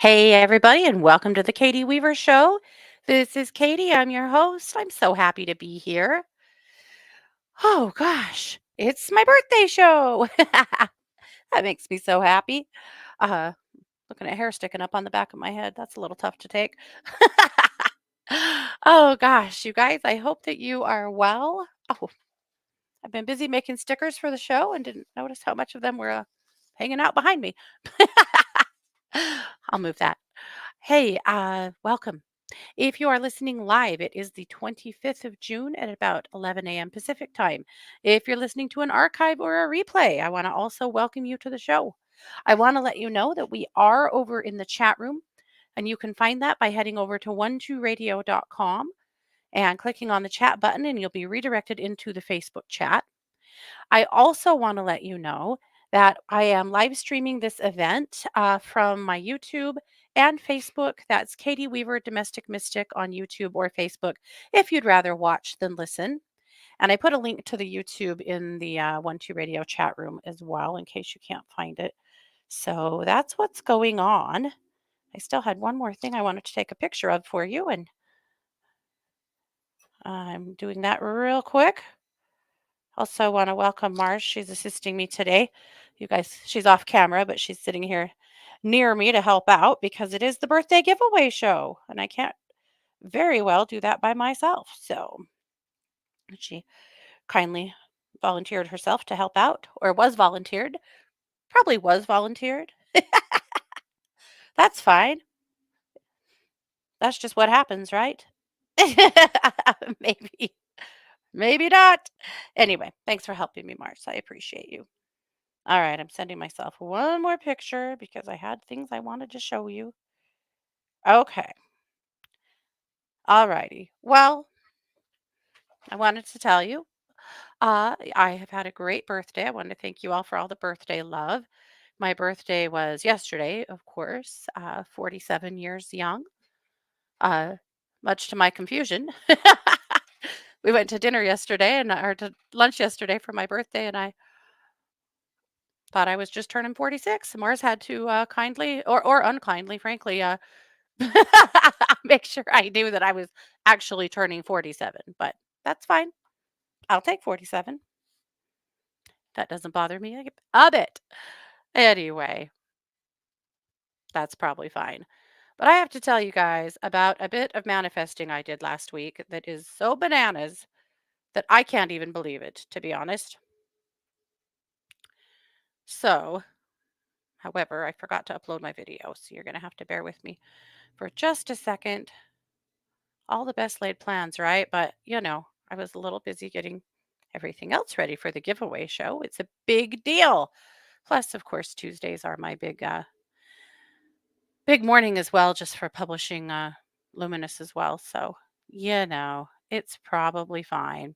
Hey, everybody, and welcome to the Katie Weaver Show. This is Katie. I'm your host. I'm so happy to be here. Oh, gosh, it's my birthday show. That makes me so happy. Uh, Looking at hair sticking up on the back of my head. That's a little tough to take. Oh, gosh, you guys, I hope that you are well. Oh, I've been busy making stickers for the show and didn't notice how much of them were hanging out behind me. I'll move that. Hey, welcome. If you are listening live, it is the 25th of June at about 11 a.m. Pacific time. If you're listening to an archive or a replay, I want to also welcome you to the show. I want to let you know that we are over in the chat room, and you can find that by heading over to 12radio.com and clicking on the chat button, and you'll be redirected into the Facebook chat. I also want to let you know that I am live streaming this event from my YouTube and Facebook. That's Katie Weaver, Domestic Mystic on YouTube or Facebook if you'd rather watch than listen. And I put a link to the YouTube in the 1 2 Radio chat room as well in case you can't find it. So that's what's going on. I still had one more thing I wanted to take a picture of for you, and I'm doing that real quick. Also, want to welcome Mars. She's assisting me today. You guys, she's off camera, but she's sitting here near me to help out because it is the birthday giveaway show, and I can't very well do that by myself. So she kindly volunteered herself to help out, or was volunteered, probably was volunteered. That's fine. That's just what happens, right? Maybe, maybe not. Anyway, thanks for helping me, Mars. I appreciate you. All right, I'm sending myself one more picture because I had things I wanted to show you. Okay. All righty. Well, I wanted to tell you, I have had a great birthday. I want to thank you all for all the birthday love. My birthday was yesterday, of course, 47 years young, uh, much to my confusion. We went to dinner yesterday or to lunch yesterday for my birthday, and I thought I was just turning 46. Mars had to kindly or unkindly, frankly, make sure I knew that I was actually turning 47, but that's fine. I'll take 47. That doesn't bother me a bit. Anyway, that's probably fine. But I have to tell you guys about a bit of manifesting I did last week that is so bananas that I can't even believe it, to be honest. So, however, I forgot to upload my video, so you're going to have to bear with me for just a second. All the best laid plans, right? But, I was a little busy getting everything else ready for the giveaway show. It's a big deal. Plus, of course, Tuesdays are my big morning as well, just for publishing Luminous as well. So, it's probably fine.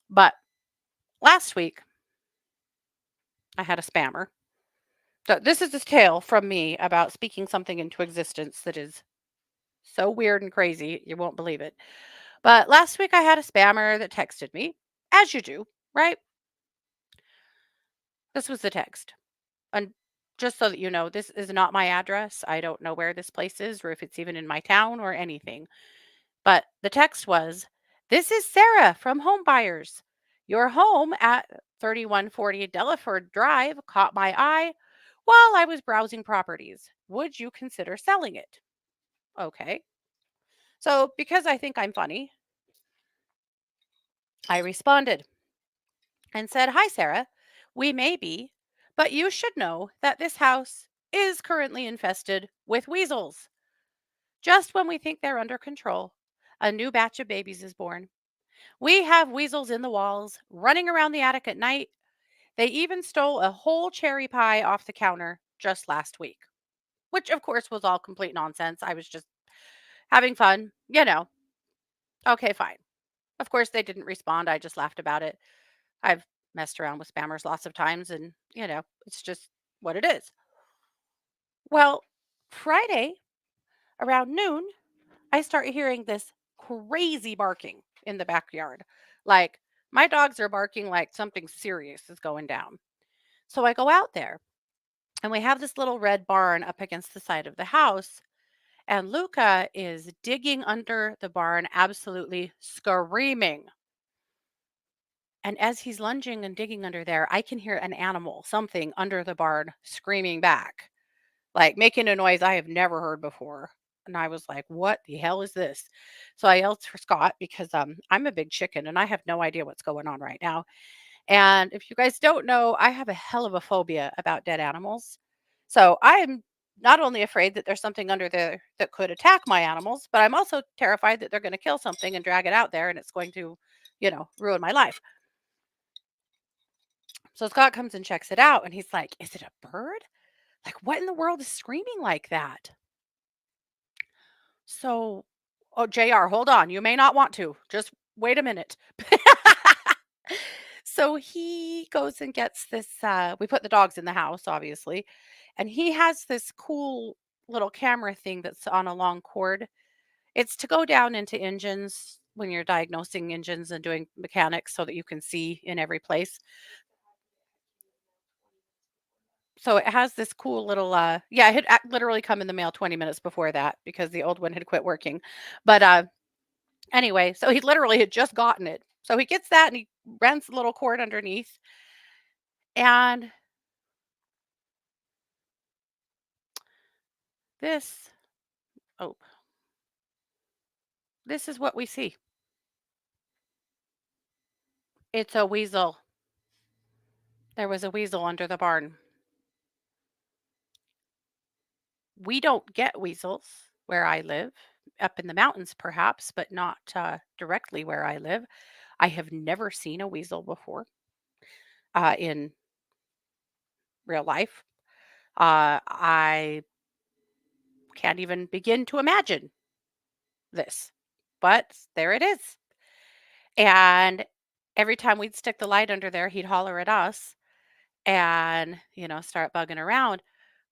But last week, I had a spammer. So this is a tale from me about speaking something into existence that is so weird and crazy, you won't believe it. But last week, I had a spammer that texted me, as you do, right? This was the text. And just so that you know, this is not my address. I don't know where this place is or if it's even in my town or anything. But the text was, "This is Sarah from Home Buyers. Your home at 3140 Delaford Drive caught my eye while I was browsing properties. Would you consider selling it?" Okay. So, because I think I'm funny, I responded and said, "Hi, Sarah. We may be, but you should know that this house is currently infested with weasels. Just when we think they're under control, a new batch of babies is born. We have weasels in the walls, running around the attic at night. They even stole a whole cherry pie off the counter just last week," which, of course, was all complete nonsense. I was just having fun. Okay, fine. Of course, they didn't respond. I just laughed about it. I've messed around with spammers lots of times, and, it's just what it is. Well, Friday around noon, I start hearing this crazy barking in the backyard. Like, my dogs are barking like something serious is going down. So I go out there And we have this little red barn up against the side of the house. And Luca is digging under the barn, absolutely screaming. And as he's lunging and digging under there, I can hear an animal, something under the barn screaming back, like making a noise I have never heard before. And I was like, what the hell is this? So I yelled for Scott because I'm a big chicken and I have no idea what's going on right now. And if you guys don't know, I have a hell of a phobia about dead animals. So I am not only afraid that there's something under there that could attack my animals, but I'm also terrified that they're going to kill something and drag it out there and it's going to, ruin my life. So Scott comes and checks it out and he's like, "Is it a bird? Like, what in the world is screaming like that?" So, oh, JR, hold on. You may not want to. Just wait a minute. So he goes and gets this. We put the dogs in the house, obviously, and he has this cool little camera thing that's on a long cord. It's to go down into engines when you're diagnosing engines and doing mechanics so that you can see in every place. So it has this cool little, yeah, it had literally come in the mail 20 minutes before that because the old one had quit working. But anyway, so he literally had just gotten it. So he gets that and he runs the little cord underneath. And this, oh, this is what we see. It's a weasel. There was a weasel under the barn. We don't get weasels where I live, up in the mountains perhaps, but not directly where I live. I have never seen a weasel before in real life. I can't even begin to imagine this, but there it is. And every time we'd stick the light under there, he'd holler at us and, start bugging around.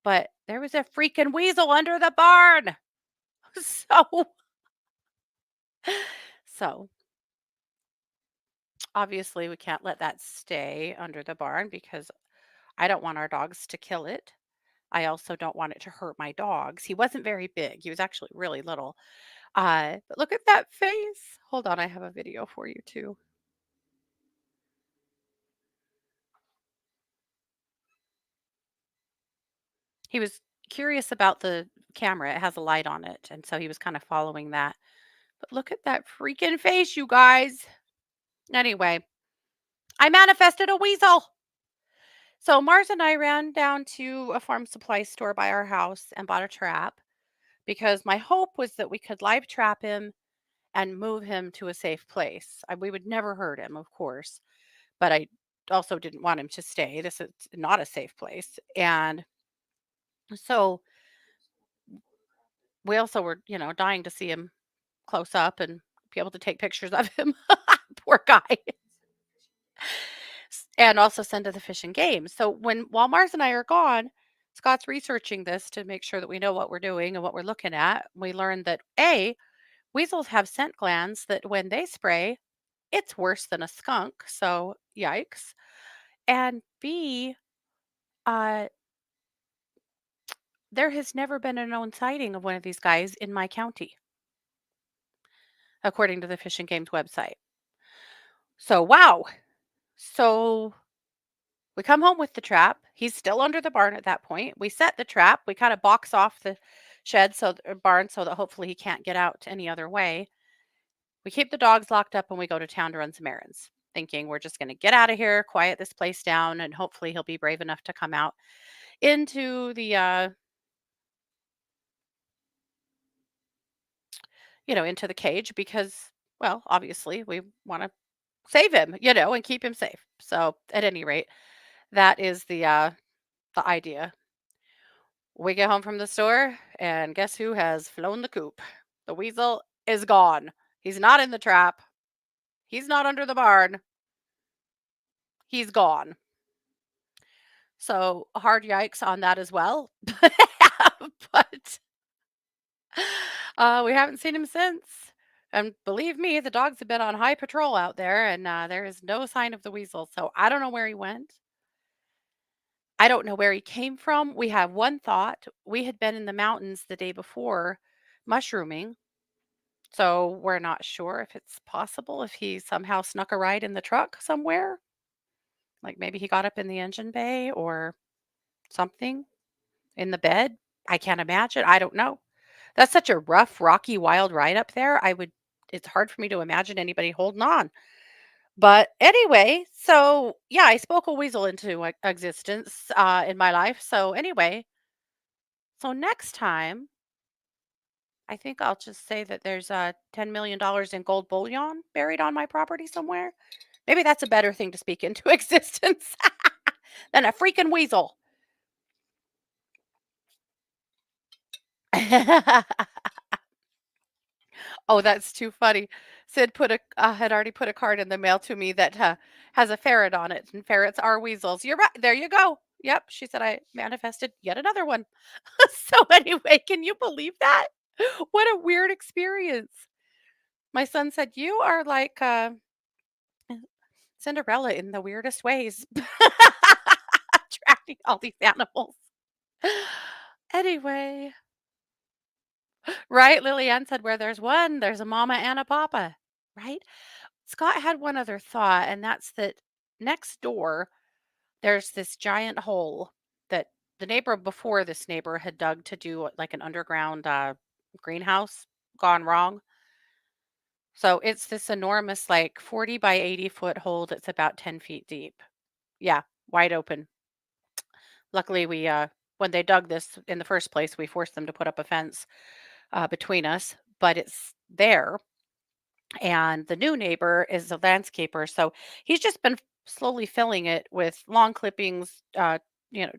But there was a freaking weasel under the barn. So, so obviously we can't let that stay under the barn because I don't want our dogs to kill it. I also don't want it to hurt my dogs. He wasn't very big. He was actually really little. But look at that face. Hold on, I have a video for you too. He was curious about the camera. It has a light on it, and so he was kind of following that. But look at that freaking face, you guys. Anyway, I manifested a weasel. So Mars and I ran down to a farm supply store by our house and bought a trap because my hope was that we could live trap him and move him to a safe place. We would never hurt him, of course, but I also didn't want him to stay. This is not a safe place. And so we also were, dying to see him close up and be able to take pictures of him. Poor guy. And also send to the Fish and Game. So while Mars and I are gone, Scott's researching this to make sure that we know what we're doing and what we're looking at. We learned that A, weasels have scent glands that when they spray, it's worse than a skunk. So yikes. And B, uh, there has never been a known sighting of one of these guys in my county, according to the Fish and Game's website. So wow. So we come home with the trap. He's still under the barn at that point. We set the trap. We kind of box off the shed or barn so that hopefully he can't get out any other way. We keep the dogs locked up and we go to town to run some errands, thinking we're just going to get out of here, quiet this place down, and hopefully he'll be brave enough to come out into the into the cage because, well, obviously we want to save him, and keep him safe. So at any rate, that is the idea. We get home from the store, and guess who has flown the coop? The weasel is gone. He's not in the trap. He's not under the barn. He's gone. So hard yikes on that as well. But we haven't seen him since. And believe me, the dogs have been on high patrol out there, and there is no sign of the weasel. So I don't know where he went. I don't know where he came from. We have one thought. We had been in the mountains the day before mushrooming, so we're not sure if it's possible if he somehow snuck a ride in the truck somewhere. Like maybe he got up in the engine bay or something in the bed. I can't imagine. I don't know. That's such a rough, rocky, wild ride up there. It's hard for me to imagine anybody holding on. But anyway, so yeah, I spoke a weasel into existence in my life. So anyway, so next time, I think I'll just say that there's $10 million in gold bullion buried on my property somewhere. Maybe that's a better thing to speak into existence than a freaking weasel. Oh, that's too funny. Sid had already put a card in the mail to me that has a ferret on it, and ferrets are weasels. You're right. There you go. Yep. She said I manifested yet another one. So anyway, can you believe that? What a weird experience. My son said, "You are like Cinderella in the weirdest ways, attracting all these animals." Anyway, right? Lillian said, "Where there's one, there's a mama and a papa." Right? Scott had one other thought, and that's that next door, there's this giant hole that the neighbor before this neighbor had dug to do like an underground greenhouse gone wrong. So it's this enormous, like 40 by 80-foot hole that's about 10 feet deep. Yeah, wide open. Luckily, when they dug this in the first place, we forced them to put up a fence between us, but it's there. And the new neighbor is a landscaper, so he's just been slowly filling it with lawn clippings,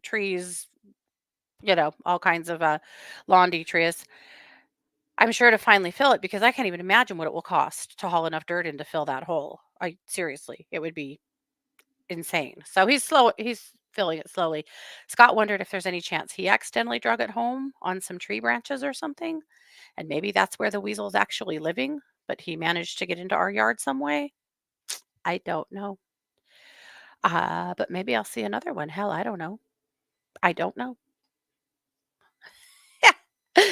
trees, all kinds of lawn detritus. I'm sure to finally fill it because I can't even imagine what it will cost to haul enough dirt in to fill that hole. I seriously, it would be insane. So he's filling it slowly. Scott wondered if there's any chance he accidentally drug it home on some tree branches or something, and maybe that's where the weasel's actually living, but he managed to get into our yard some way. I don't know. But maybe I'll see another one. Hell, I don't know. I don't know.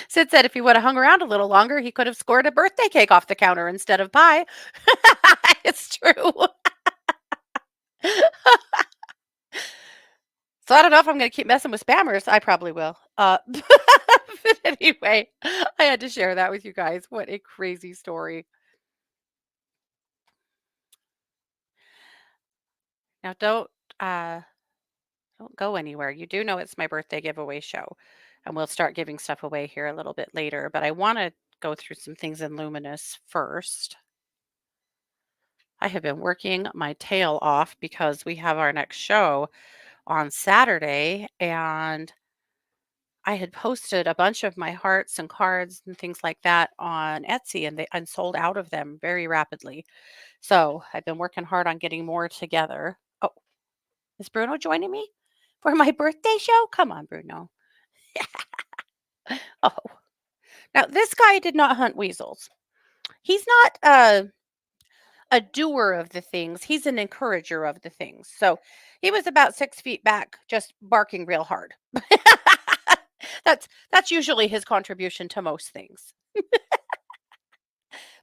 Sid said if he would have hung around a little longer, he could have scored a birthday cake off the counter instead of pie. It's true. So I don't know if I'm going to keep messing with spammers. I probably will. But anyway, I had to share that with you guys. What a crazy story. Now uh don't go anywhere. You do know it's my birthday giveaway show, and we'll start giving stuff away here a little bit later, but I want to go through some things in Luminous first. I have been working my tail off because we have our next show on Saturday, and I had posted a bunch of my hearts and cards and things like that on Etsy, and they sold out of them very rapidly. So I've been working hard on getting more together. Oh, is Bruno joining me for my birthday show? Come on, Bruno. Oh, now this guy did not hunt weasels. He's not a doer of the things. He's an encourager of the things. So he was about 6 feet back, just barking real hard. That's usually his contribution to most things.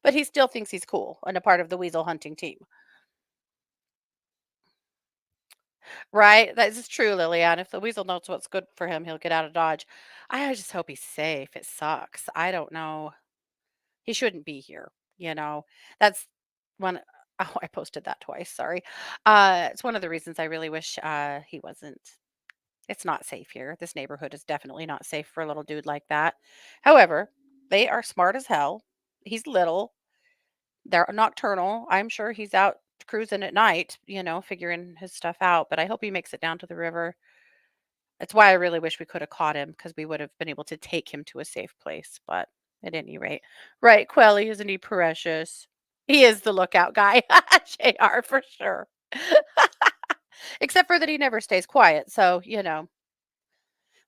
But he still thinks he's cool and a part of the weasel hunting team. Right? That is true, Lillian. If the weasel knows what's good for him, he'll get out of Dodge. I just hope he's safe. It sucks. I don't know. He shouldn't be here. You know, that's one. Oh, I posted that twice. Sorry. It's one of the reasons I really wish he wasn't. It's not safe here. This neighborhood is definitely not safe for a little dude like that. However, they are smart as hell. He's little. They're nocturnal. I'm sure he's out cruising at night, figuring his stuff out, but I hope he makes it down to the river. That's why I really wish we could have caught him because we would have been able to take him to a safe place. But at any rate, right, Quelly, isn't he precious? He is the lookout guy, JR for sure. Except for that he never stays quiet. So, when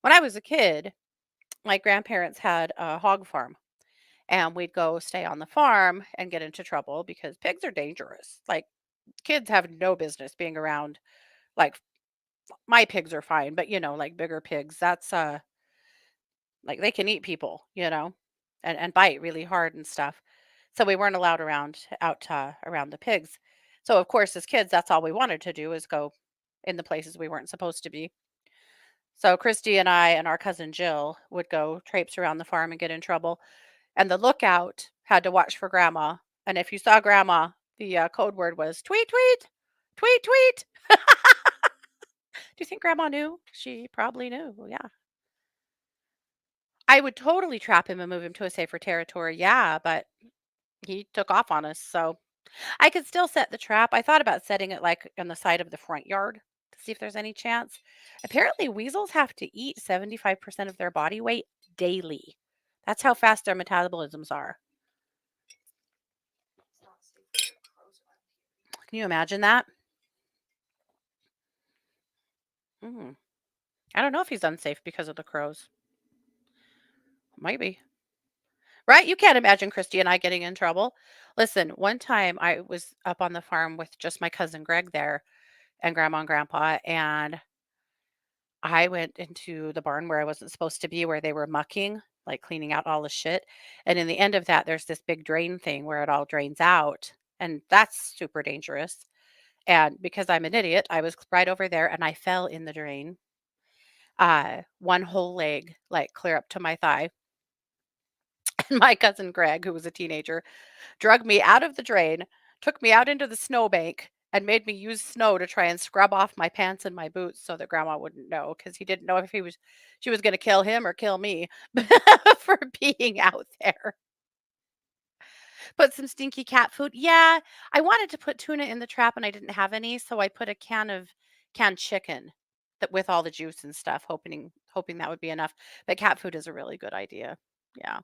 I was a kid, my grandparents had a hog farm, and we'd go stay on the farm and get into trouble because pigs are dangerous. Like, kids have no business being around like My pigs are fine, but, like, bigger pigs, that's, like, they can eat people, and bite really hard and stuff. So we weren't allowed around the pigs. So, of course, as kids, that's all we wanted to do is go in the places we weren't supposed to be. So Christy and I and our cousin Jill would go traipse around the farm and get in trouble, and the lookout had to watch for grandma, and if you saw grandma, the, code word was "tweet, tweet, tweet, tweet." Do you think grandma knew? She probably knew, yeah. I would totally trap him and move him to a safer territory, yeah, but he took off on us, so I could still set the trap. I thought about setting it, like, on the side of the front yard to see if there's any chance. Apparently, weasels have to eat 75% of their body weight daily. That's how fast their metabolisms are. Can you imagine that? Mm. I don't know if he's unsafe because of the crows. Maybe. Right? You can't imagine Christy and I getting in trouble. Listen, one time I was up on the farm with just my cousin Greg there and grandma and grandpa, and I went into the barn where I wasn't supposed to be, where they were mucking, like cleaning out all the shit. And in the end of that, there's this big drain thing where it all drains out. And that's super dangerous. And because I'm an idiot, I was right over there and I fell in the drain. One whole leg, like clear up to my thigh. And my cousin Greg, who was a teenager, drug me out of the drain, took me out into the snowbank, and made me use snow to try and scrub off my pants and my boots so that grandma wouldn't know because he didn't know if she was going to kill him or kill me for being out there. Put some stinky cat food. Yeah, I wanted to put tuna in the trap and I didn't have any, so I put a can of canned chicken that with all the juice and stuff, hoping that would be enough. But cat food is a really good idea. Yeah.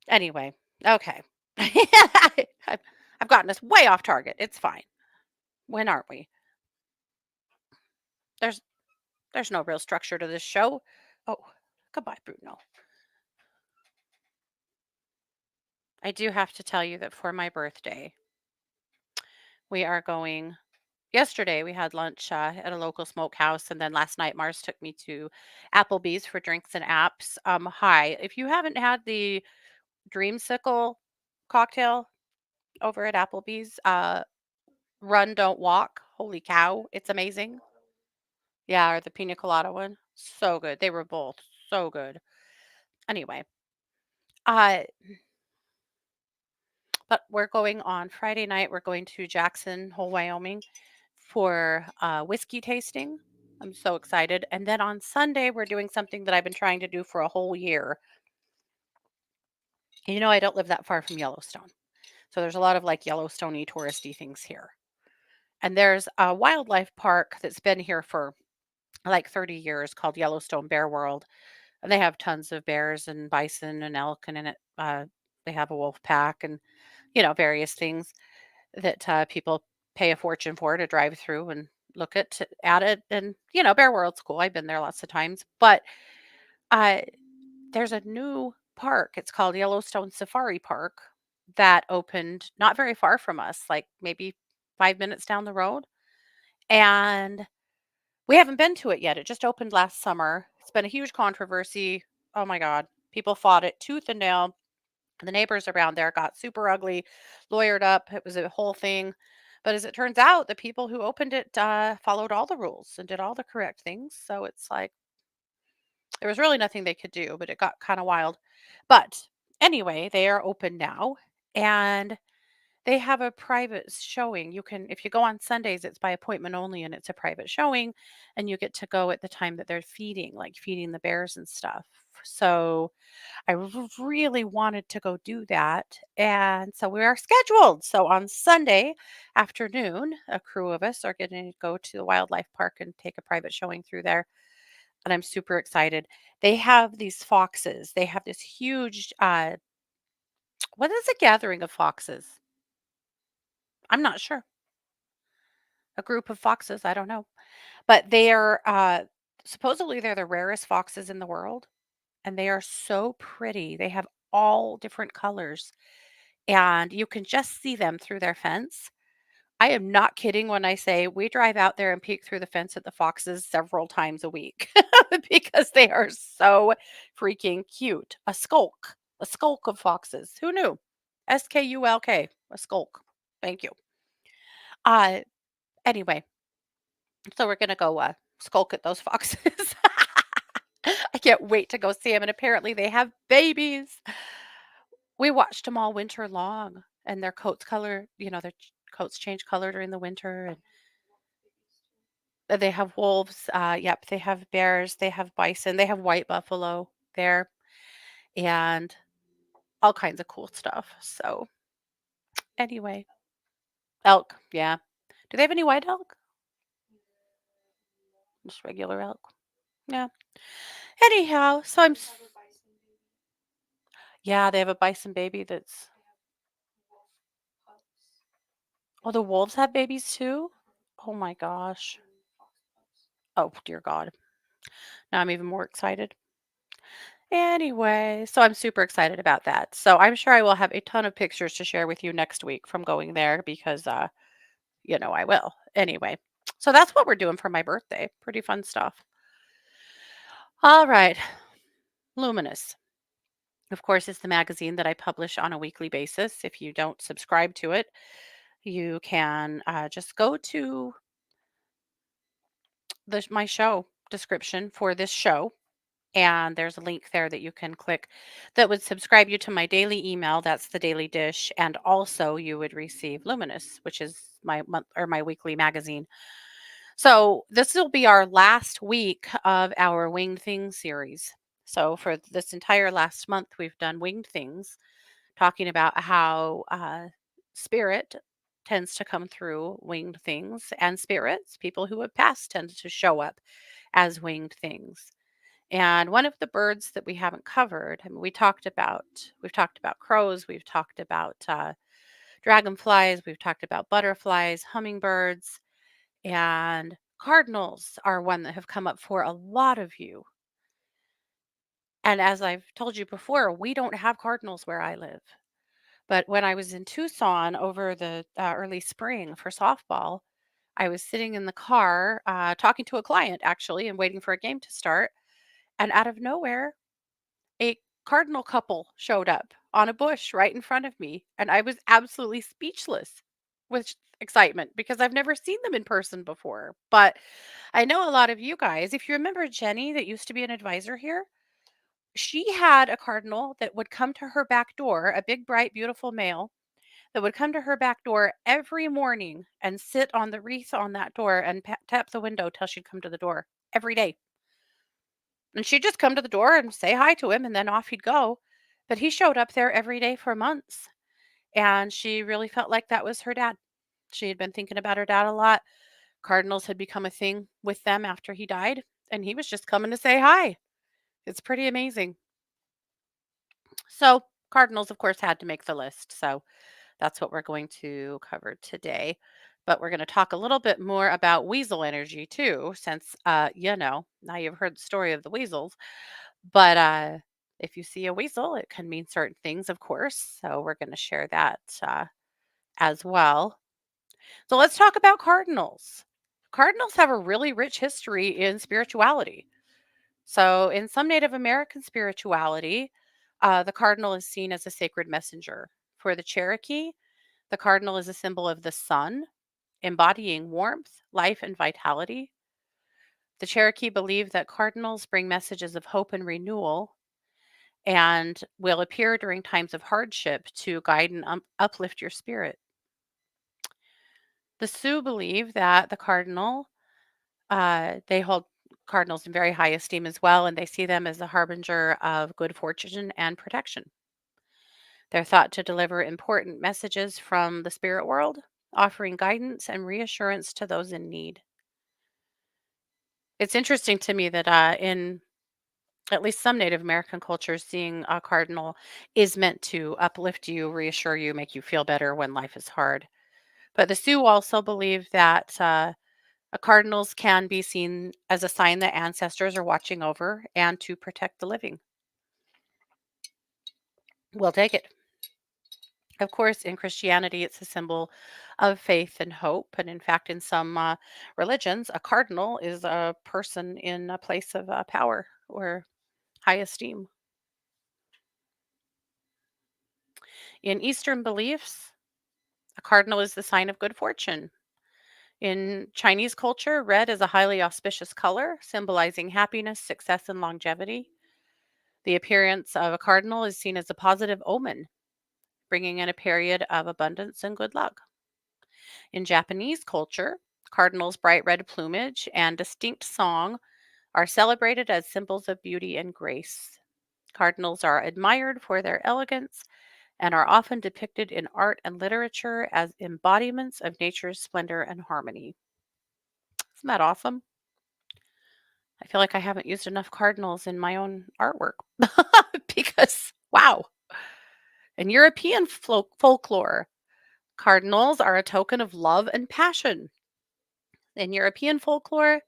Anyway, okay. I've I've gotten us way off target. It's fine. When aren't we? There's there's no real structure to this show. Oh, goodbye, Bruno. I do have to tell you that for my birthday, we are going. Yesterday, we had lunch at a local smokehouse, and then last night, Mars took me to Applebee's for drinks and apps. Hi, if you haven't had the Dreamsicle cocktail over at Applebee's, Run Don't Walk. Holy cow, it's amazing. Yeah, or the pina colada one. So good. They were both so good. Anyway, uh, but we're going on Friday night. We're going to Jackson Hole, Wyoming for whiskey tasting. I'm so excited. And then on Sunday, we're doing something that I've been trying to do for a whole year. I don't live that far from Yellowstone. So there's a lot of like Yellowstone-y touristy things here. And there's a wildlife park that's been here for like 30 years called Yellowstone Bear World. And they have tons of bears and bison and elk, and in it, they have a wolf pack and various things that people pay a fortune for to drive through and look at it. And Bear World's cool. I've been there lots of times, but uh, there's a new park. It's called Yellowstone Safari Park that opened not very far from us, like maybe 5 minutes down the road, and we haven't been to it yet. It just opened last summer. It's been a huge controversy. Oh my God. People fought it tooth and nail. The neighbors around there got super ugly, lawyered up. It was a whole thing. But as it turns out, the people who opened it followed all the rules and did all the correct things. So it's like there was really nothing they could do, but it got kind of wild. But anyway, they are open now. And they have a private showing. You can if you go on Sundays, it's by appointment only and it's a private showing, and you get to go at the time that they're feeding, like feeding the bears and stuff. So, really wanted to go do that, and so we are scheduled. So on Sunday afternoon, a crew of us are gonna go to the wildlife park and take a private showing through there, and I'm super excited. They have these foxes. They have this huge, what is a gathering of foxes? I'm not sure. A group of foxes, I don't know. But they are, supposedly they're the rarest foxes in the world, and they are so pretty. They have all different colors, and you can just see them through their fence. I am not kidding when I say we drive out there and peek through the fence at the foxes several times a week because they are so freaking cute. A skulk of foxes. Who knew? SKULK, a skulk. Thank you. Uh, anyway, so we're gonna go skulk at those foxes. I can't wait to go see them, and apparently they have babies. We watched them all winter long, and their coats color, their coats change color during the winter, and they have wolves. Yep, they have bears, they have bison, they have white buffalo there, and all kinds of cool stuff. So anyway, elk, yeah. Do they have any white elk? Just regular elk. Yeah. Anyhow, yeah, they have a bison baby that's. Oh, the wolves have babies too? Oh my gosh. Oh, dear God. Now I'm even more excited. Anyway, so I'm super excited about that. So I'm sure I will have a ton of pictures to share with you next week from going there because I will. Anyway, so that's what we're doing for my birthday. Pretty fun stuff. All right. Luminous, of course, is the magazine that I publish on a weekly basis. If you don't subscribe to it, you can just go to my show description for this show. And there's a link there that you can click that would subscribe you to my daily email. That's the Daily Dish. And also you would receive Luminous, which is my month or my weekly magazine. So this will be our last week of our Winged Things series. So for this entire last month, we've done Winged Things, talking about how spirit tends to come through winged things, and spirits, people who have passed, tend to show up as winged things. And one of the birds that we haven't covered, I mean, we've talked about crows, we've talked about dragonflies, we've talked about butterflies, hummingbirds, and cardinals are one that have come up for a lot of you. And as I've told you before, we don't have cardinals where I live. But when I was in Tucson over the early spring for softball, I was sitting in the car talking to a client actually and waiting for a game to start. And out of nowhere, a cardinal couple showed up on a bush right in front of me. And I was absolutely speechless with excitement because I've never seen them in person before. But I know a lot of you guys, if you remember Jenny that used to be an advisor here, she had a cardinal that would come to her back door, a big, bright, beautiful male that would come to her back door every morning and sit on the wreath on that door and tap the window till she'd come to the door every day. And she'd just come to the door and say hi to him, and then off he'd go. But he showed up there every day for months. And she really felt like that was her dad. She had been thinking about her dad a lot. Cardinals had become a thing with them after he died. And he was just coming to say hi. It's pretty amazing. So, Cardinals, of course, had to make the list. So, that's what we're going to cover today. But we're going to talk a little bit more about weasel energy too, since, now you've heard the story of the weasels. But if you see a weasel, it can mean certain things, of course. So we're going to share that as well. So let's talk about cardinals. Cardinals have a really rich history in spirituality. So in some Native American spirituality, the cardinal is seen as a sacred messenger. For the Cherokee, the cardinal is a symbol of the sun, embodying warmth, life, and vitality. The Cherokee believe that cardinals bring messages of hope and renewal and will appear during times of hardship to guide and uplift your spirit. The Sioux believe that they hold cardinals in very high esteem as well, and they see them as a harbinger of good fortune and protection. They're thought to deliver important messages from the spirit world, offering guidance and reassurance to those in need. It's interesting to me that in at least some Native American cultures, seeing a cardinal is meant to uplift you, reassure you, make you feel better when life is hard. But the Sioux also believe that cardinals can be seen as a sign that ancestors are watching over and to protect the living. We'll take it. Of course, in Christianity, it's a symbol of faith and hope. And in fact, in some religions, a cardinal is a person in a place of power or high esteem. In Eastern beliefs, a cardinal is the sign of good fortune. In Chinese culture, red is a highly auspicious color, symbolizing happiness, success, and longevity. The appearance of a cardinal is seen as a positive omen, bringing in a period of abundance and good luck. In Japanese culture, cardinals' bright red plumage and distinct song are celebrated as symbols of beauty and grace. Cardinals are admired for their elegance and are often depicted in art and literature as embodiments of nature's splendor and harmony. Isn't that awesome? I feel like I haven't used enough cardinals in my own artwork because, wow. In European folklore, cardinals are a token of love and passion. In European folklore,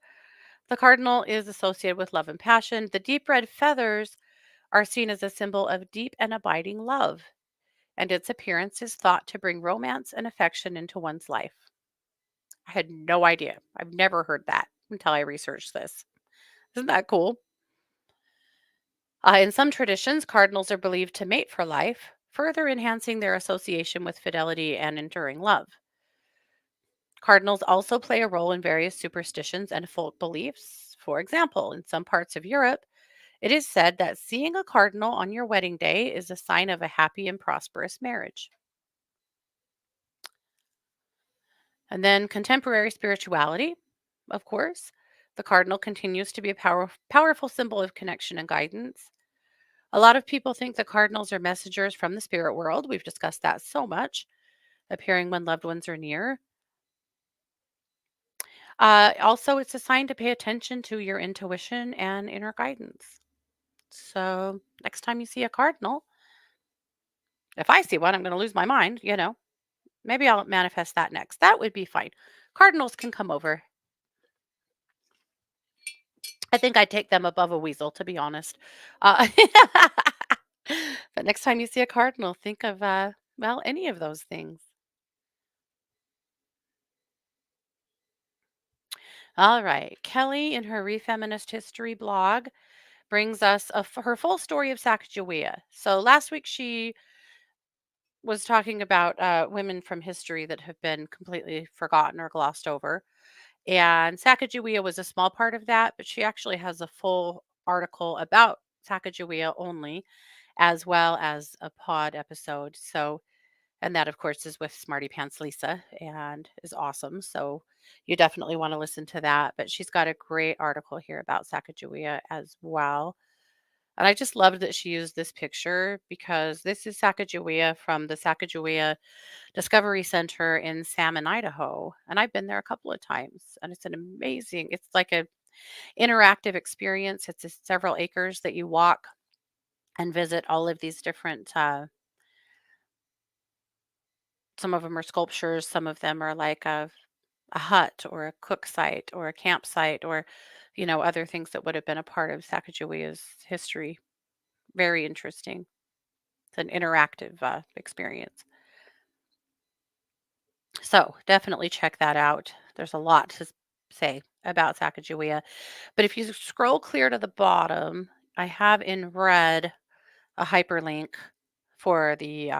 the cardinal is associated with love and passion. The deep red feathers are seen as a symbol of deep and abiding love, and its appearance is thought to bring romance and affection into one's life. I had no idea. I've never heard that until I researched this. Isn't that cool? In some traditions, cardinals are believed to mate for life, further enhancing their association with fidelity and enduring love. Cardinals also play a role in various superstitions and folk beliefs. For example, in some parts of Europe, it is said that seeing a cardinal on your wedding day is a sign of a happy and prosperous marriage. And then contemporary spirituality, of course. The cardinal continues to be a powerful symbol of connection and guidance. A lot of people think the cardinals are messengers from the spirit world. We've discussed that so much, appearing when loved ones are near. Also, it's a sign to pay attention to your intuition and inner guidance. So, next time you see a cardinal, if I see one, I'm going to lose my mind. Maybe I'll manifest that next. That would be fine. Cardinals can come over. I think I'd take them above a weasel, to be honest. Uh, but next time you see a cardinal, think of, well, any of those things. All right. Kelly, in her Refeminist History blog, brings us her full story of Sacagawea. So last week she was talking about women from history that have been completely forgotten or glossed over. And Sacagawea was a small part of that, but she actually has a full article about Sacagawea only, as well as a pod episode. So, and that, of course, is with Smarty Pants Lisa and is awesome. So, you definitely want to listen to that. But she's got a great article here about Sacagawea as well. And I just loved that she used this picture because this is Sacagawea from the Sacagawea Discovery Center in Salmon, Idaho. And I've been there a couple of times and it's like a interactive experience. It's several acres that you walk and visit all of these different, some of them are sculptures, some of them are like a hut or a cook site or a campsite or, other things that would have been a part of Sacagawea's history. Very interesting. It's an interactive experience. So definitely check that out. There's a lot to say about Sacagawea. But if you scroll clear to the bottom, I have in red a hyperlink for the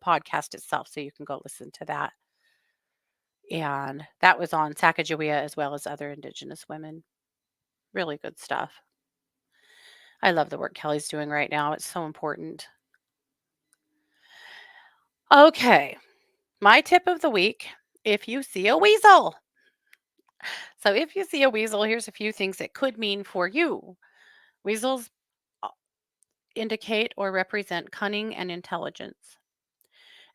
podcast itself, so you can go listen to that. And that was on Sacagawea as well as other Indigenous women. Really good stuff. I love the work Kelly's doing right now. It's so important. Okay, my tip of the week: if you see a weasel. So if you see a weasel, here's a few things it could mean for you. Weasels uh, indicate or represent cunning and intelligence,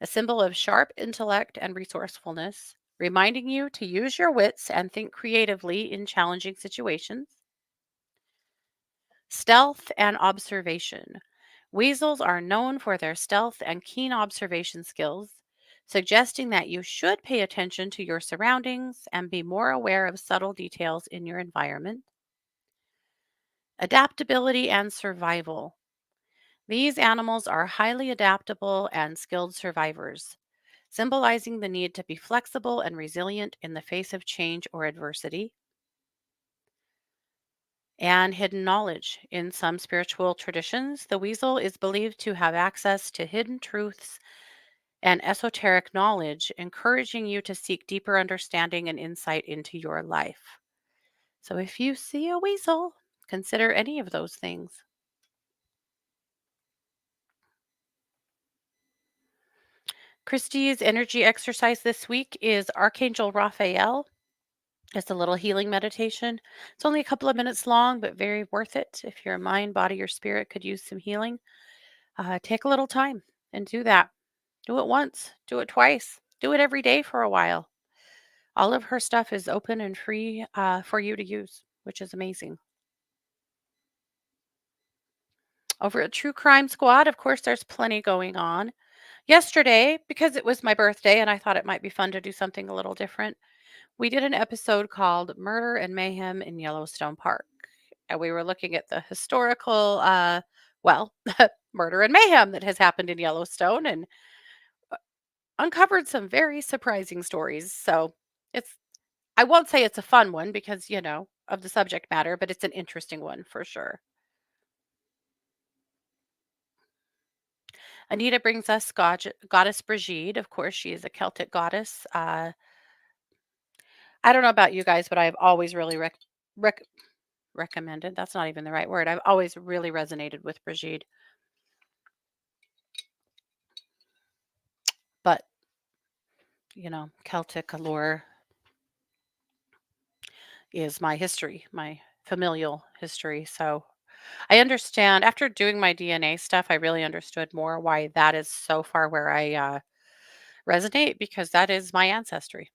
a symbol of sharp intellect and resourcefulness, reminding you to use your wits and think creatively in challenging situations. Stealth and observation. Weasels are known for their stealth and keen observation skills, suggesting that you should pay attention to your surroundings and be more aware of subtle details in your environment. Adaptability and survival. These animals are highly adaptable and skilled survivors, symbolizing the need to be flexible and resilient in the face of change or adversity. And hidden knowledge. In some spiritual traditions, the weasel is believed to have access to hidden truths and esoteric knowledge, encouraging you to seek deeper understanding and insight into your life. So if you see a weasel, consider any of those things. Christie's energy exercise this week is Archangel Raphael. It's a little healing meditation. It's only a couple of minutes long, but very worth it. If your mind, body, or spirit could use some healing, take a little time and do that. Do it once, do it twice, do it every day for a while. All of her stuff is open and free for you to use, which is amazing. Over at True Crime Squad, of course, there's plenty going on. Yesterday, because it was my birthday and I thought it might be fun to do something a little different, we did an episode called Murder and Mayhem in Yellowstone Park. And we were looking at the historical, well, murder and mayhem that has happened in Yellowstone and uncovered some very surprising stories. So it's, I won't say it's a fun one because, of the subject matter, but it's an interesting one for sure. Anita brings us Goddess Brigitte. Of course, she is a Celtic goddess. I don't know about you guys, but I've always really rec- recommended. That's not even the right word. I've always really resonated with Brigitte. But, Celtic lore is my history, my familial history. So I understand after doing my DNA stuff, I really understood more why that is so far where I resonate because that is my ancestry.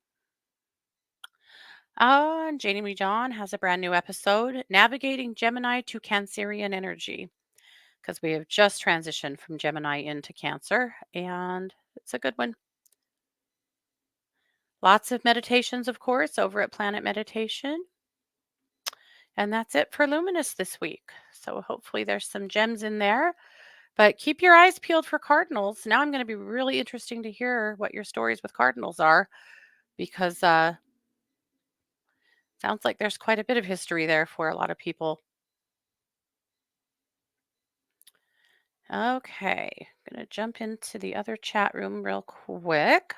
Jamie John has a brand new episode, Navigating Gemini to Cancerian Energy, because we have just transitioned from Gemini into Cancer, and it's a good one. Lots of meditations, of course, over at Planet Meditation. And that's it for Luminous this week. So hopefully there's some gems in there, but keep your eyes peeled for cardinals. Now I'm going to be really interesting to hear what your stories with cardinals are because sounds like there's quite a bit of history there for a lot of people. Okay, I'm going to jump into the other chat room real quick.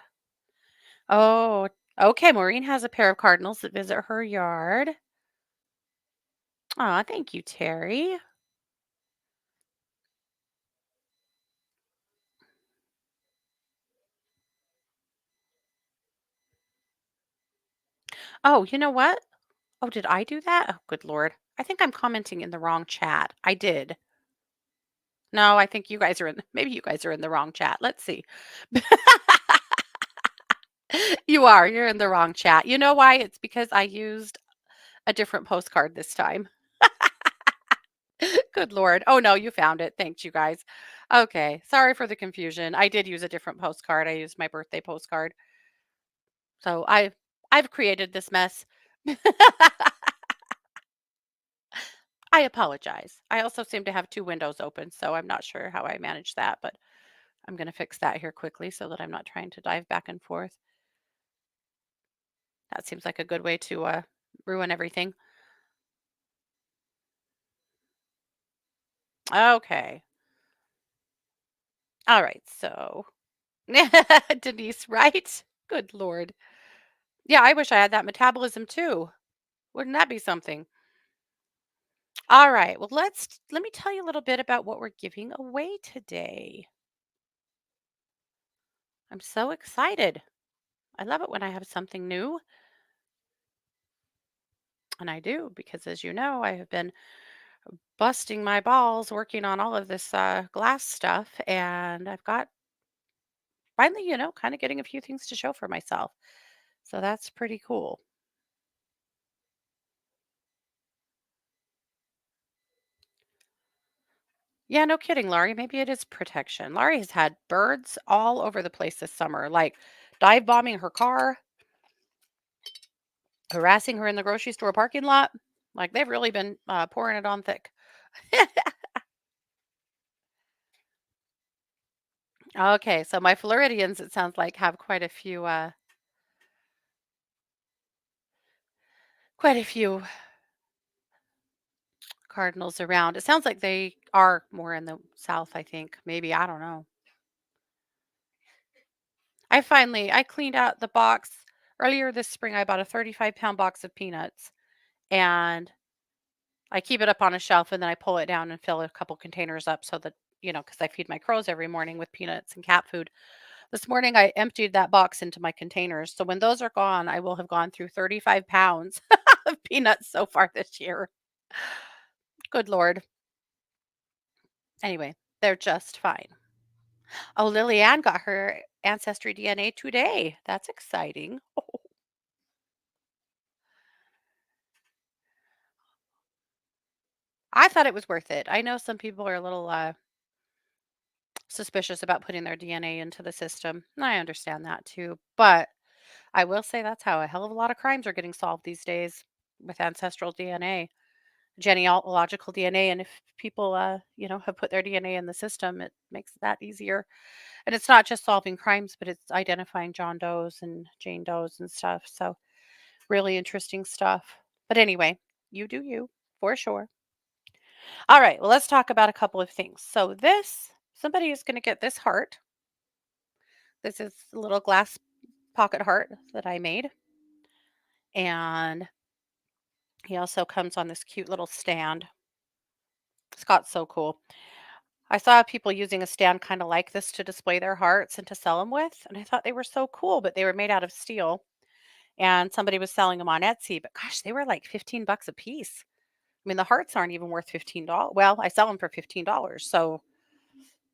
Oh, okay. Maureen has a pair of cardinals that visit her yard. Aw, thank you, Terry. Oh, you know what? Oh, did I do that? Oh, good Lord. I think I'm commenting in the wrong chat. I did. No, I think you guys are in, maybe you guys are in the wrong chat. Let's see. You are. You're in the wrong chat. You know why? It's because I used a different postcard this time. Good Lord. Oh, no, you found it. Thanks, you guys. Okay. Sorry for the confusion. I did use a different postcard. I used my birthday postcard. So I've created this mess. I apologize. I also seem to have two windows open, so I'm not sure how I managed that, but I'm going to fix that here quickly so that I'm not trying to dive back and forth. That seems like a good way to ruin everything. Okay. All right. So, Denise, right? Good Lord. Yeah, I wish I had that metabolism too. Wouldn't that be something? All right. Well, let me tell you a little bit about what we're giving away today. I'm so excited. I love it when I have something new, and I do because as you know, I have been busting my balls working on all of this glass stuff, and I've got finally, kind of getting a few things to show for myself. So that's pretty cool. Yeah, no kidding, Laurie. Maybe it is protection. Laurie has had birds all over the place this summer, like dive bombing her car, harassing her in the grocery store parking lot. Like they've really been pouring it on thick. Okay, so my Floridians, it sounds like, have quite a few cardinals around. It sounds like they are more in the South, I think. Maybe, I don't know. I cleaned out the box earlier this spring. I bought a 35-pound box of peanuts, and I keep it up on a shelf, and then I pull it down and fill a couple containers up so that, because I feed my crows every morning with peanuts and cat food. This morning, I emptied that box into my containers. So when those are gone, I will have gone through 35 pounds of peanuts so far this year. Good Lord. Anyway, they're just fine. Oh, Lillian got her ancestry DNA today. That's exciting. I thought it was worth it. I know some people are a little suspicious about putting their DNA into the system. I understand that too. But I will say that's how a hell of a lot of crimes are getting solved these days with ancestral DNA, genealogical DNA. And if people, have put their DNA in the system, it makes that easier. And it's not just solving crimes, but it's identifying John Does and Jane Does and stuff. So really interesting stuff. But anyway, you do you for sure. All right. Well, let's talk about a couple of things. So somebody is going to get this heart. This is a little glass pocket heart that I made. And he also comes on this cute little stand. Scott's so cool. I saw people using a stand kind of like this to display their hearts and to sell them with. And I thought they were so cool, but they were made out of steel. And somebody was selling them on Etsy, but gosh, they were like 15 bucks a piece. I mean, the hearts aren't even worth $15. Well, I sell them for $15. So,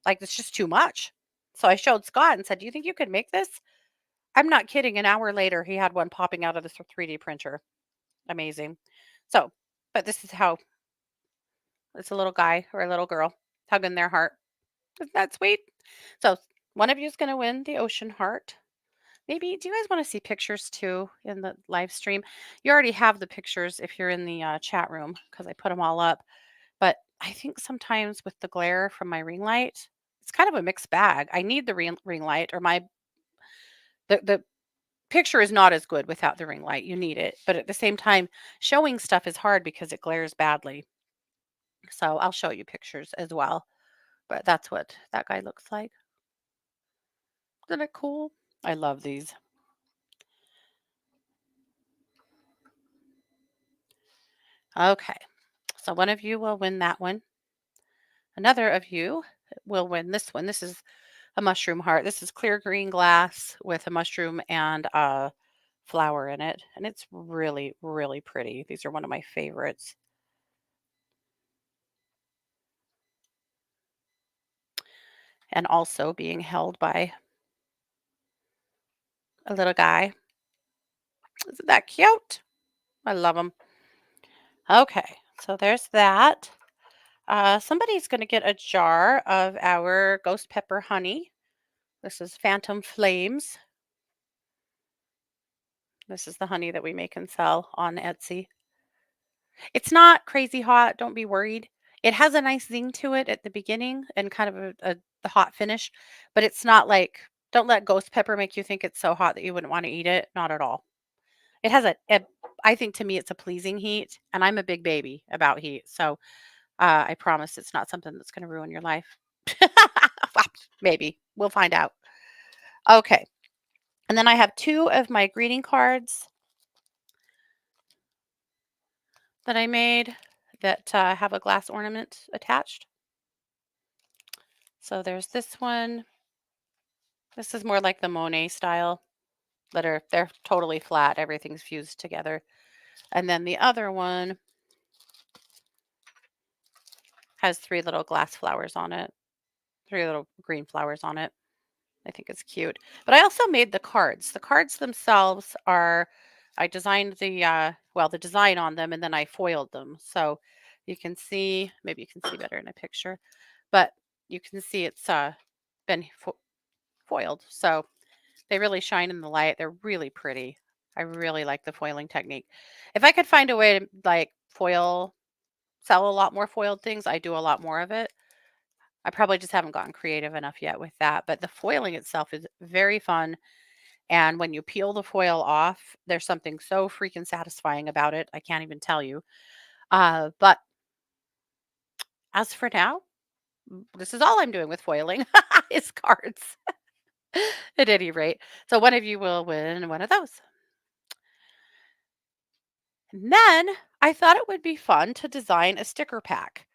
like, it's just too much. So I showed Scott and said, "Do you think you could make this?" I'm not kidding. An hour later, he had one popping out of the 3D printer. Amazing. So, but this is how it's a little guy or a little girl hugging their heart. Isn't that sweet? So, one of you is going to win the ocean heart. Maybe, do you guys want to see pictures too in the live stream? You already have the pictures if you're in the chat room because I put them all up. But I think sometimes with the glare from my ring light, it's kind of a mixed bag. I need the ring light, or the picture is not as good without the ring light. You need it, but at the same time, showing stuff is hard because it glares badly. So I'll show you pictures as well. But that's what that guy looks like. Isn't it cool? I love these. Okay, so one of you will win that one. Another of you will win this one. This is a mushroom heart. This is clear green glass with a mushroom and a flower in it. And it's really, really pretty. These are one of my favorites. And also being held by a little guy. Isn't that cute? I love them. Okay, so there's that. Somebody's going to get a jar of our ghost pepper honey. This is Phantom Flames. This is the honey that we make and sell on Etsy. It's not crazy hot, don't be worried. It has a nice zing to it at the beginning and kind of the hot finish, but it's not like, don't let ghost pepper make you think it's so hot that you wouldn't want to eat it. Not at all. It has I think to me it's a pleasing heat, and I'm a big baby about heat. So I promise it's not something that's going to ruin your life. Maybe. We'll find out. Okay. And then I have two of my greeting cards that I made that have a glass ornament attached. So there's this one. This is more like the Monet style they're totally flat. Everything's fused together. And then the other one has three little glass flowers on it. Three little green flowers on it. I think it's cute. But I also made the cards. The cards themselves I designed the design on them, and then I foiled them. So you can see, maybe you can see better in a picture, but you can see it's been foiled. So they really shine in the light. They're really pretty. I really like the foiling technique. If I could find a way to sell a lot more foiled things, I do a lot more of it. I probably just haven't gotten creative enough yet with that, but the foiling itself is very fun, and when you peel the foil off, there's something so freaking satisfying about it, I can't even tell you. But as for now, this is all I'm doing with foiling is cards at any rate. So one of you will win one of those. And then I thought it would be fun to design a sticker pack.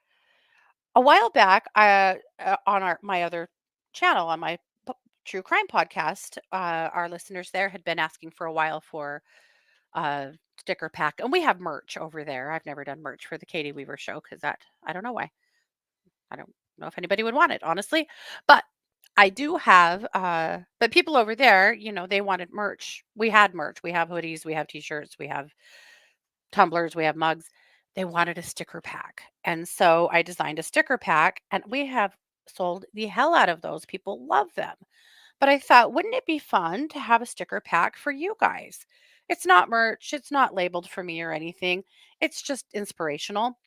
A while back, on my other channel, on my true crime podcast, our listeners there had been asking for a while for a sticker pack, and we have merch over there. I've never done merch for the Katie Weaver show because that I don't know why. I don't know if anybody would want it, honestly. But I do have, but people over there, they wanted merch. We had merch. We have hoodies, we have t-shirts, we have tumblers, we have mugs. They wanted a sticker pack. And so I designed a sticker pack and we have sold the hell out of those. People love them. But I thought, wouldn't it be fun to have a sticker pack for you guys? It's not merch, it's not labeled for me or anything. It's just inspirational.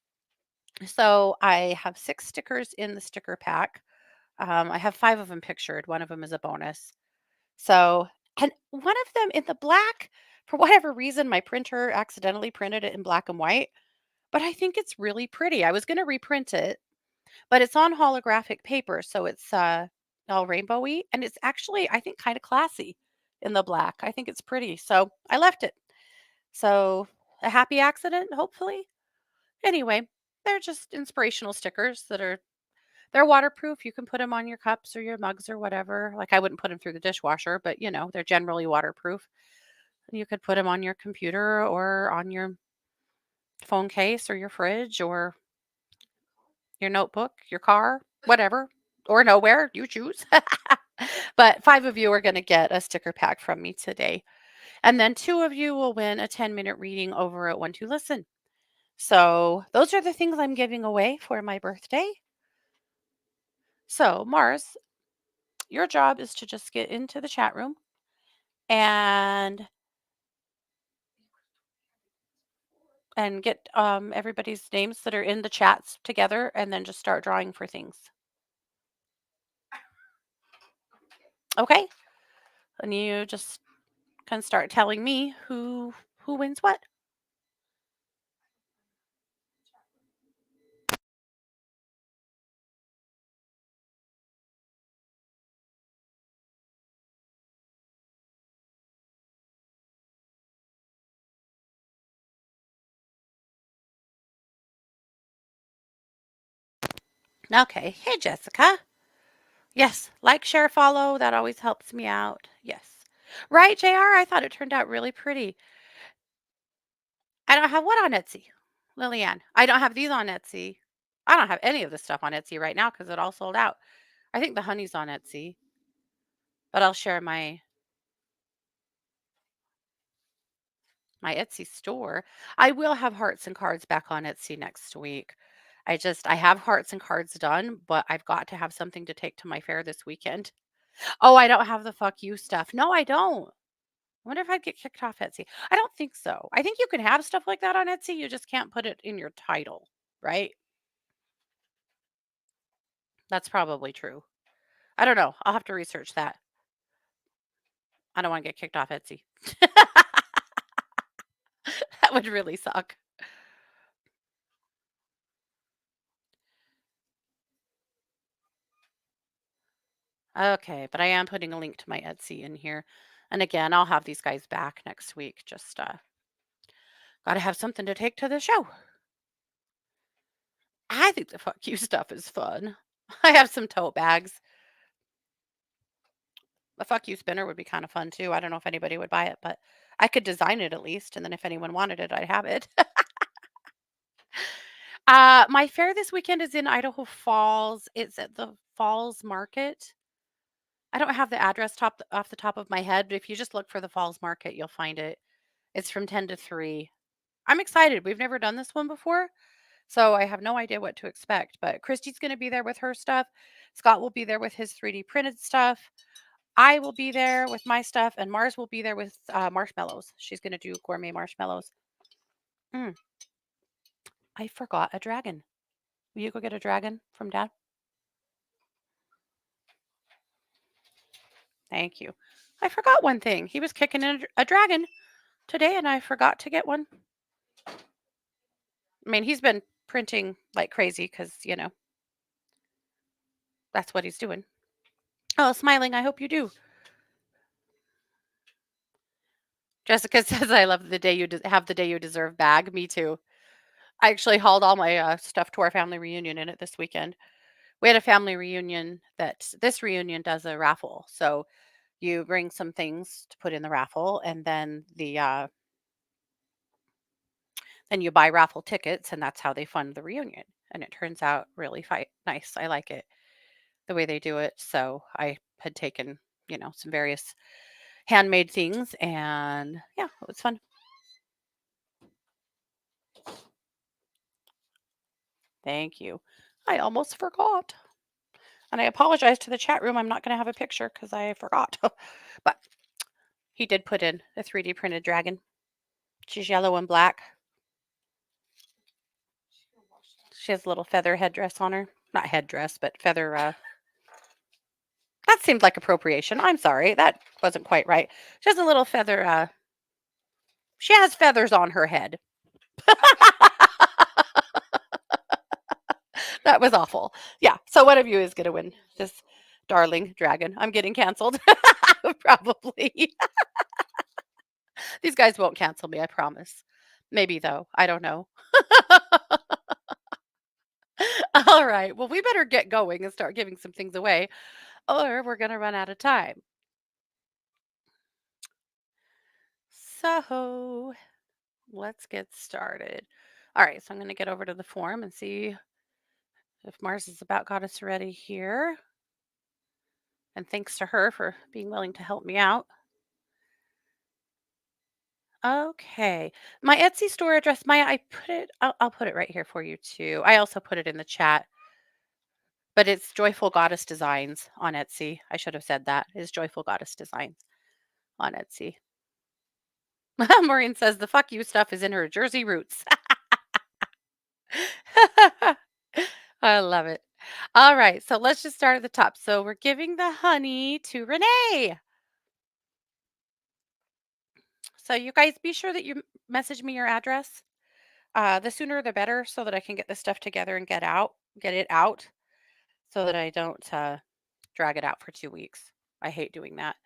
So I have 6 stickers in the sticker pack. I have 5 of them pictured. One of them is a bonus. So, and one of them in the black, for whatever reason, my printer accidentally printed it in black and white, but I think it's really pretty. I was going to reprint it, but it's on holographic paper, so it's all rainbowy, and it's actually, I think, kind of classy in the black. I think it's pretty, so I left it. So a happy accident, hopefully. Anyway, they're just inspirational stickers they're waterproof. You can put them on your cups or your mugs or whatever. Like I wouldn't put them through the dishwasher, but they're generally waterproof. You could put them on your computer or on your phone case or your fridge or your notebook, your car, whatever, or nowhere, you choose. But 5 of you are going to get a sticker pack from me today. And then 2 of you will win a 10-minute reading over at One to Listen. So, those are the things I'm giving away for my birthday. So, Mars, your job is to just get into the chat room and get everybody's names that are in the chats together and then just start drawing for things. Okay? And you just can start telling me who wins what. Okay. Hey, Jessica. Yes, like, share, follow. That always helps me out. Yes. Right, JR? I thought it turned out really pretty. I don't have what on Etsy? Lillian. I don't have these on Etsy. I don't have any of this stuff on Etsy right now because it all sold out. I think the honey's on Etsy, but I'll share my Etsy store. I will have hearts and cards back on Etsy next week. I have hearts and cards done, but I've got to have something to take to my fair this weekend. Oh, I don't have the fuck you stuff. No, I don't. I wonder if I'd get kicked off Etsy. I don't think so. I think you can have stuff like that on Etsy. You just can't put it in your title, right? That's probably true. I don't know. I'll have to research that. I don't want to get kicked off Etsy. That would really suck. Okay, but I am putting a link to my Etsy in here. And again, I'll have these guys back next week. Just gotta have something to take to the show. I think the fuck you stuff is fun. I have some tote bags. A fuck you spinner would be kind of fun too. I don't know if anybody would buy it, but I could design it at least, and then if anyone wanted it, I'd have it. My fair this weekend is in Idaho Falls. It's at the Falls Market. I don't have the address off the top of my head, but if you just look for the Falls Market, you'll find it. It's from 10 to 3. I'm excited. We've never done this one before, so I have no idea what to expect. But Christy's going to be there with her stuff. Scott will be there with his 3D printed stuff. I will be there with my stuff, and Mars will be there with marshmallows. She's going to do gourmet marshmallows. Mm, I forgot a dragon. Will you go get a dragon from Dad? Thank you. I forgot one thing. He was kicking in a dragon today, and I forgot to get one. I mean, he's been printing like crazy because, that's what he's doing. Oh, smiling. I hope you do. Jessica says, I love the day have the day you deserve bag. Me too. I actually hauled all my stuff to our family reunion in it this weekend. We had a family reunion that this reunion does a raffle. So you bring some things to put in the raffle, and then then you buy raffle tickets, and that's how they fund the reunion. And it turns out really nice. I like it the way they do it. So I had taken, some various handmade things, and yeah, it was fun. Thank you. I almost forgot. And I apologize to the chat room. I'm not going to have a picture because I forgot. But he did put in a 3D printed dragon. She's yellow and black. She has a little feather headdress on her. Not headdress, but feather. That seemed like appropriation. I'm sorry. That wasn't quite right. She has a little feather. She has feathers on her head. That was awful. Yeah. So one of you is going to win this darling dragon. I'm getting canceled. Probably. These guys won't cancel me, I promise. Maybe though. I don't know. All right. Well, we better get going and start giving some things away, or we're going to run out of time. So let's get started. All right. So I'm going to get over to the form and see if Mars has about got us ready here. And thanks to her for being willing to help me out. Okay. My Etsy store address, Maya, I'll put it right here for you too. I also put it in the chat, but it's Joyful Goddess Designs on Etsy. I should have said that. It's Joyful Goddess Designs on Etsy. Maureen says the fuck you stuff is in her Jersey roots. I love it. All right. So let's just start at the top. So we're giving the honey to Renee. So you guys be sure that you message me your address. The sooner the better so that I can get this stuff together and get it out so that I don't drag it out for 2 weeks. I hate doing that.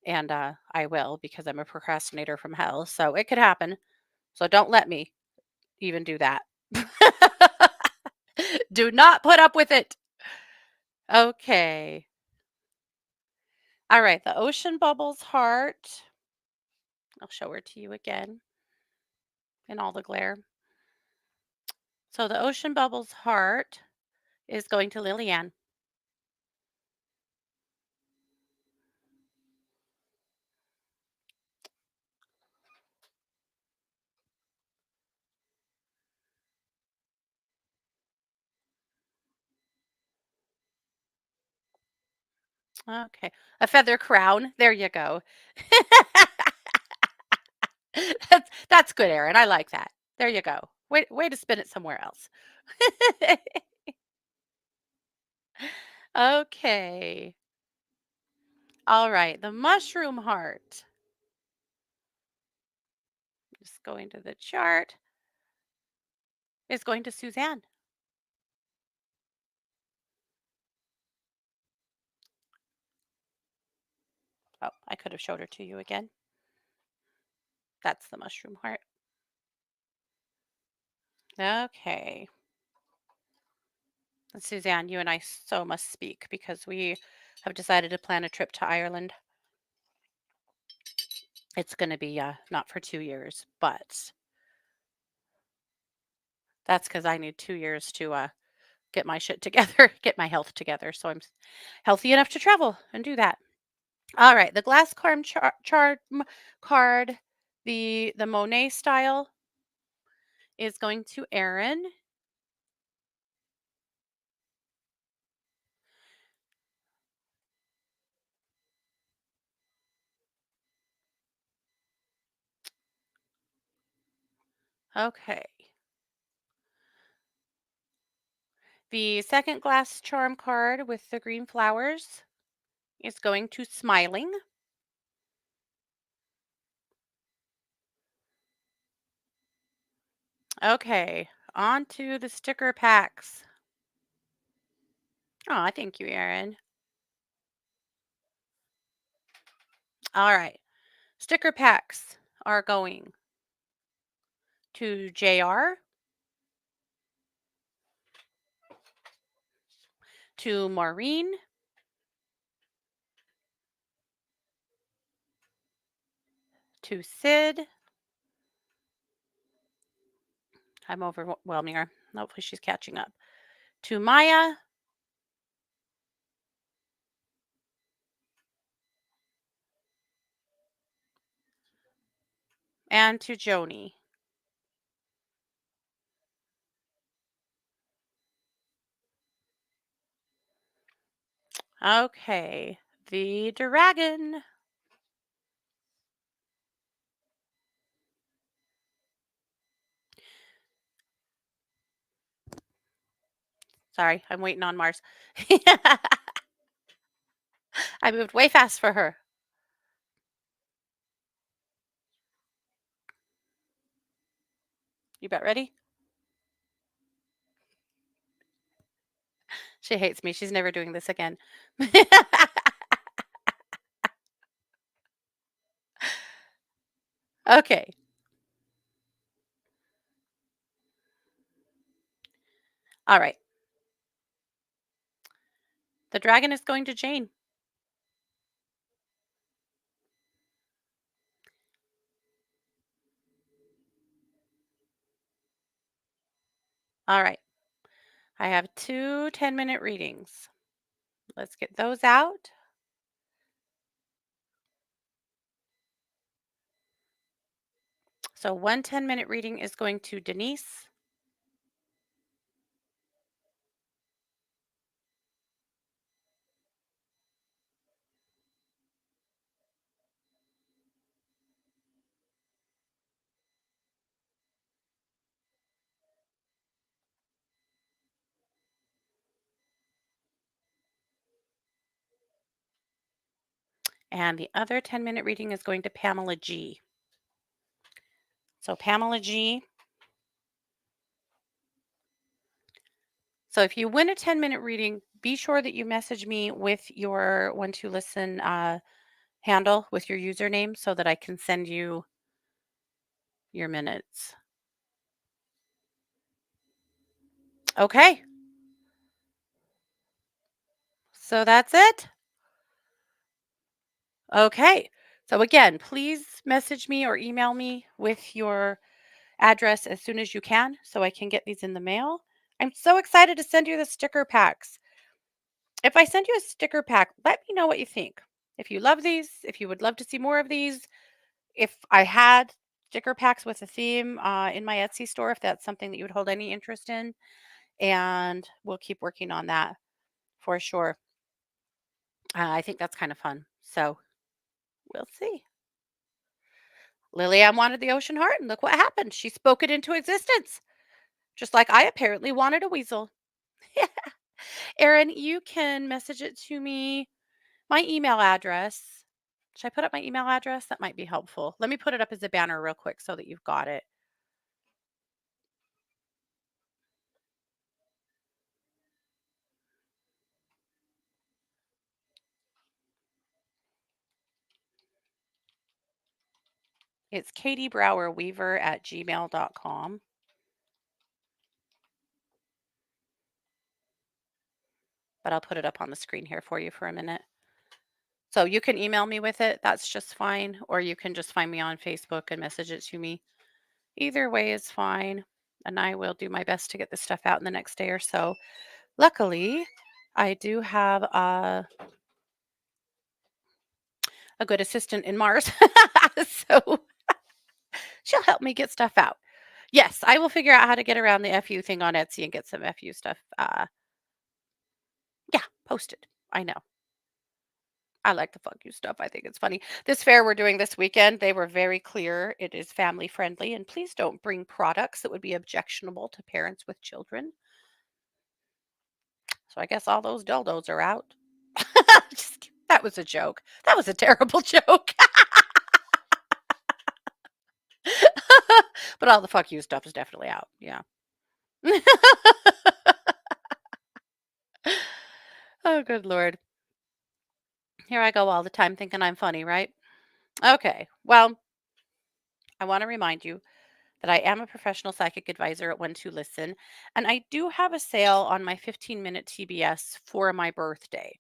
And I will because I'm a procrastinator from hell. So it could happen. So don't let me even do that. Do not put up with it. Okay. All right. The Ocean Bubbles heart. I'll show her to you again in all the glare. So the Ocean Bubbles heart is going to Lillian. Okay. A feather crown. There you go. That's good, Erin. I like that. There you go. Way to spin it somewhere else. Okay. All right. The mushroom heart. Just going to the chart. Is going to Suzanne. Oh, I could have showed her to you again. That's the mushroom heart. Okay. And Suzanne, you and I so must speak because we have decided to plan a trip to Ireland. It's going to be not for 2 years, but that's because I need 2 years to get my shit together, get my health together. So I'm healthy enough to travel and do that. All right, the glass card, the Monet style is going to Erin. Okay. The second glass charm card with the green flowers is going to smiling. Okay, on to the sticker packs. Oh, thank you, Erin. All right. Sticker packs are going to JR, to Maureen, to Sid. I'm overwhelming her. Hopefully, she's catching up. To Maya and to Joni. Okay, the dragon. Sorry, I'm waiting on Mars. I moved way fast for her. You bet ready? She hates me. She's never doing this again. Okay. All right. The dragon is going to Jane. All right. I have two 10-minute readings. Let's get those out. So one 10-minute reading is going to Denise. And the other 10-minute reading is going to Pamela G. So Pamela G. So if you win a 10-minute reading, be sure that you message me with your one to listen handle with your username so that I can send you your minutes. Okay. So that's it. Okay. So again, please message me or email me with your address as soon as you can so I can get these in the mail. I'm so excited to send you the sticker packs. If I send you a sticker pack, let me know what you think. If you love these, if you would love to see more of these, if I had sticker packs with a theme in my Etsy store, if that's something that you would hold any interest in, and we'll keep working on that for sure. I think that's kind of fun. So we'll see. Lilianne wanted the ocean heart, and look what happened. She spoke it into existence, just like I apparently wanted a weasel. Erin, you can message it to me. My email address. Should I put up my email address? That might be helpful. Let me put it up as a banner real quick so that you've got it. It's katiebrowerweaver@gmail.com. But I'll put it up on the screen here for you for a minute. So you can email me with it. That's just fine. Or you can just find me on Facebook and message it to me. Either way is fine. And I will do my best to get this stuff out in the next day or so. Luckily, I do have a good assistant in Mars. So she'll help me get stuff out. Yes, I will figure out how to get around the FU thing on Etsy and get some FU stuff. Yeah, posted. I know. I like the fuck you stuff. I think it's funny. This fair we're doing this weekend, they were very clear. It is family friendly, and please don't bring products that would be objectionable to parents with children. So I guess all those dildos are out. Just kidding. That was a joke. That was a terrible joke. But all the fuck you stuff is definitely out. Yeah. Oh, good lord. Here I go all the time thinking I'm funny, right? Okay. Well, I want to remind you that I am a professional psychic advisor at One to Listen, and I do have a sale on my 15-minute TBS for my birthday.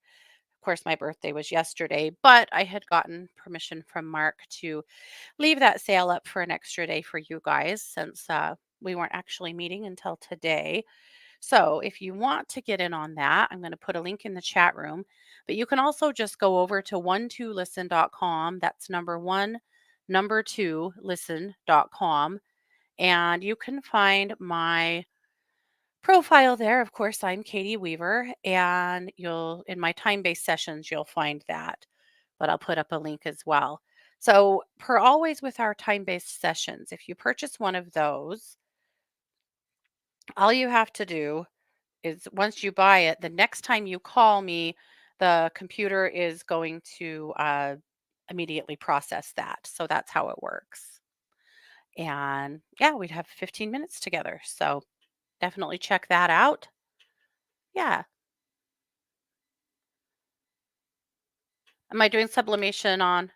Of course, my birthday was yesterday, but I had gotten permission from Mark to leave that sale up for an extra day for you guys since we weren't actually meeting until today. So if you want to get in on that, I'm going to put a link in the chat room, but you can also just go over to one2listen.com. That's number one, number two, listen.com. And you can find my profile there. Of course, I'm Katie Weaver, and you'll, in my time based sessions, you'll find that, but I'll put up a link as well. So, per always with our time based sessions, if you purchase one of those, all you have to do is once you buy it, the next time you call me, the computer is going to immediately process that. So, that's how it works. And yeah, we'd have 15 minutes together. So, definitely check that out. Yeah. Am I doing sublimation on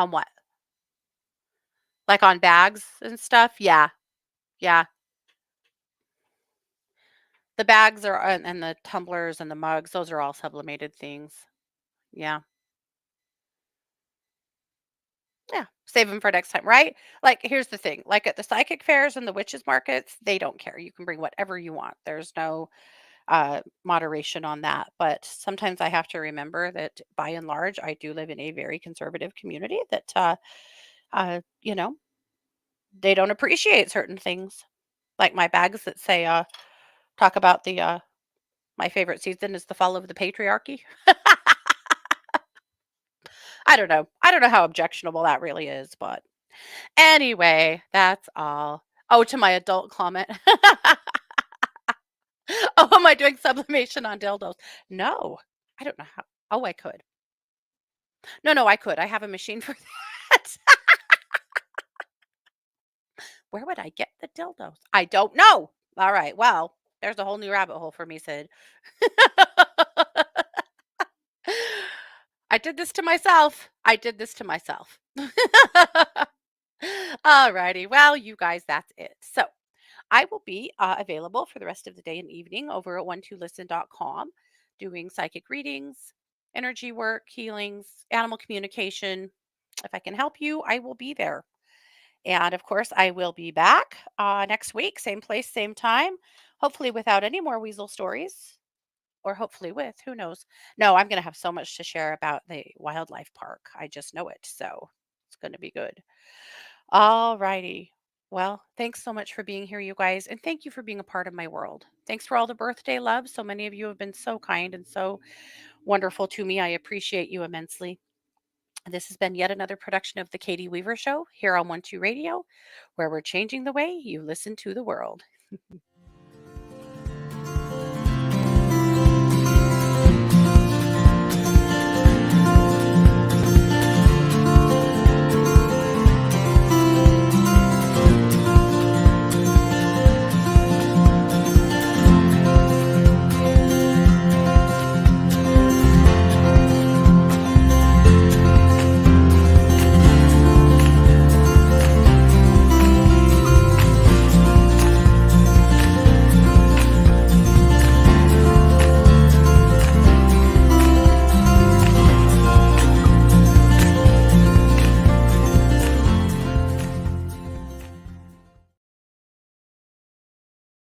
what? Like on bags and stuff? Yeah. Yeah. The bags are and the tumblers and the mugs, those are all sublimated things. Yeah. Yeah. Save them for next time, right? Like here's the thing. Like at the psychic fairs and the witches markets, they don't care. You can bring whatever you want. There's no moderation on that. But sometimes I have to remember that by and large, I do live in a very conservative community that you know, they don't appreciate certain things. Like my bags that say talk about the my favorite season is the fall of the patriarchy. I don't know. I don't know how objectionable that really is, but anyway, that's all. Oh, to my adult comment. Oh, am I doing sublimation on dildos? No. I don't know how. Oh, I could. No, no, I could. I have a machine for that. Where would I get the dildos? I don't know. All right. Well, there's a whole new rabbit hole for me, Sid. I did this to myself. I did this to myself. All righty. Well, you guys, that's it. So I will be available for the rest of the day and evening over at one2listen.com doing psychic readings, energy work, healings, animal communication. If I can help you, I will be there. And of course, I will be back next week, same place, same time, hopefully without any more weasel stories, or hopefully with, who knows? No, I'm going to have so much to share about the wildlife park. I just know it. So it's going to be good. All righty. Well, thanks so much for being here, you guys. And thank you for being a part of my world. Thanks for all the birthday love. So many of you have been so kind and so wonderful to me. I appreciate you immensely. This has been yet another production of The Katie Weaver Show here on 1 2 Radio, where we're changing the way you listen to the world.